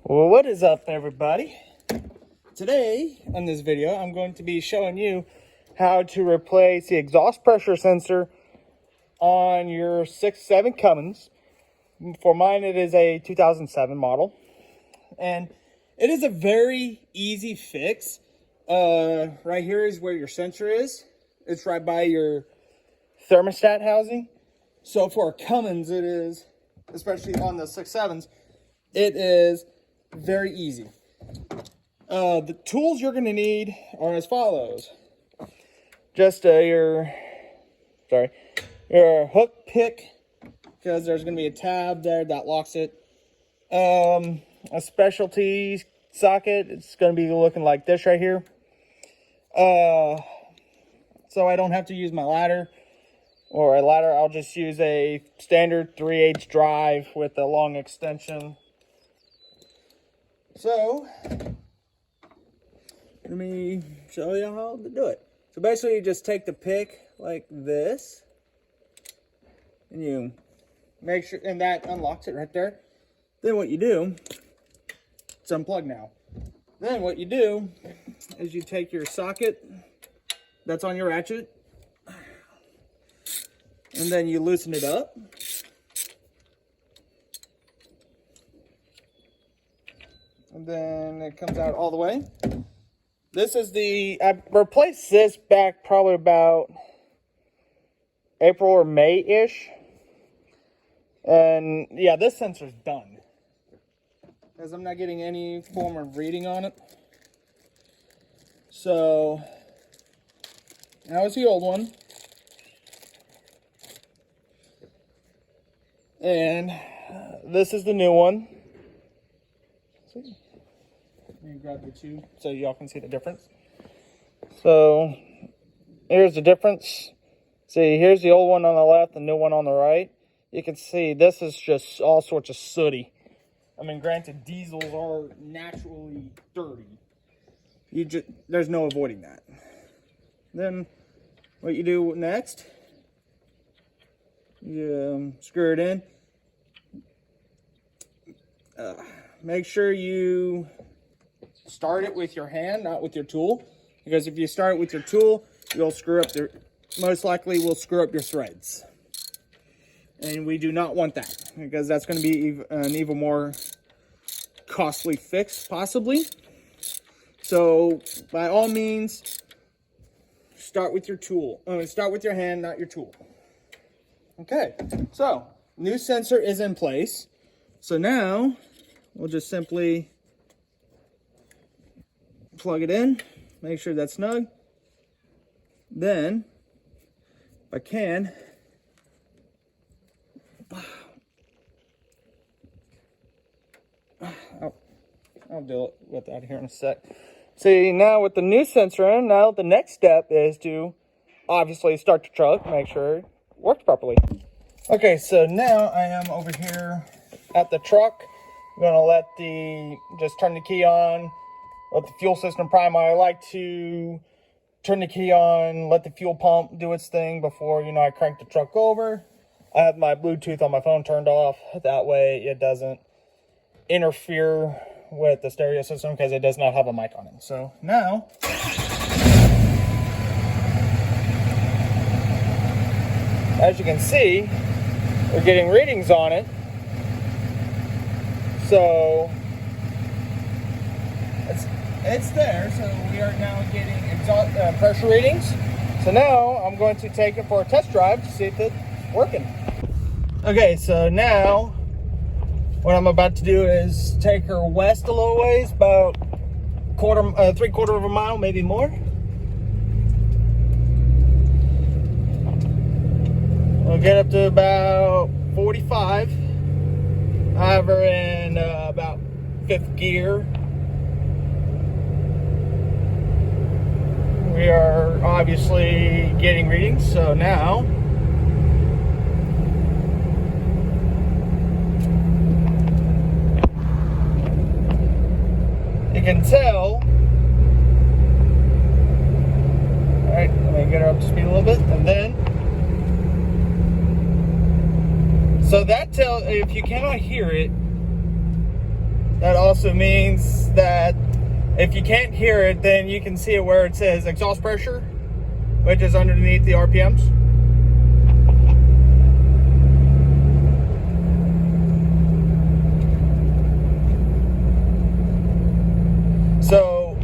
Well, what is up, everybody? Today, on this video, I'm going to be showing you how to replace the exhaust pressure sensor on your 6.7 Cummins. For mine, it is a 2007 model. And it is a very easy fix. Right here is where your sensor is. It's right by your thermostat housing. So for a Cummins, it is, especially on the 6.7s, it is very easy. The tools you're going to need are as follows. Just your hook pick, because there's going to be a tab there that locks it. A specialty socket. It's going to be looking like this right here. So I don't have to use my ladder or a ladder. I'll just use a standard 3/8 drive with a long extension. So let me show you how to do it. So basically you just take the pick like this, and you make sure, and that unlocks it right there. Then what you do, it's unplugged now. Then what you do is you take your socket that's on your ratchet, and then you loosen it up. And then it comes out all the way. This is I replaced this back probably about April or May-ish. And yeah, this sensor's done, because I'm not getting any form of reading on it. So, that was the old one. And this is the new one. Let me grab the two so y'all can see the difference. So here's the difference. See, here's the old one on the left, the new one on the right. You can see this is just all sorts of sooty. I mean, granted, diesels are naturally dirty. There's no avoiding that. Then what you do next, you screw it in. Make sure you start it with your hand, not with your tool, because if you start it with your tool, you'll screw up most likely will screw up your threads, and we do not want that, because that's going to be an even more costly fix possibly. So by all means, start with your tool. Start with your hand, not your tool. Okay, so new sensor is in place. So now we'll just simply plug it in, make sure that's snug. Then, if I can, I'll do it with that here in a sec. See, now with the new sensor in, now the next step is to obviously start the truck, make sure it works properly. Okay, so now I am over here at the truck. I'm gonna just turn the key on, let the fuel system prime. I like to turn the key on, let the fuel pump do its thing before, I crank the truck over. I have my Bluetooth on my phone turned off. That way it doesn't interfere with the stereo system, because it does not have a mic on it. So now, as you can see, we're getting readings on it. So it's there. So we are now getting exhaust pressure readings. So now I'm going to take it for a test drive to see if it's working. Okay, so now what I'm about to do is take her west a little ways, about 3/4 of a mile, maybe more. We'll get up to about 45. I have her in about 5th gear. We are obviously getting readings, so now you can tell. Alright, let me get her up to speed a little bit, and then so that if you cannot hear it, That also means that if you can't hear it, then you can see it where it says exhaust pressure, which is underneath the RPMs. So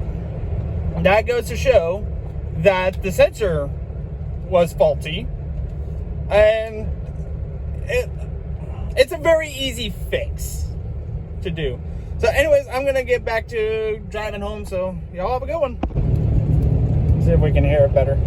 that goes to show that the sensor was faulty, and it's a very easy fix to do. So anyways, I'm gonna get back to driving home, so y'all have a good one. See if we can hear it better.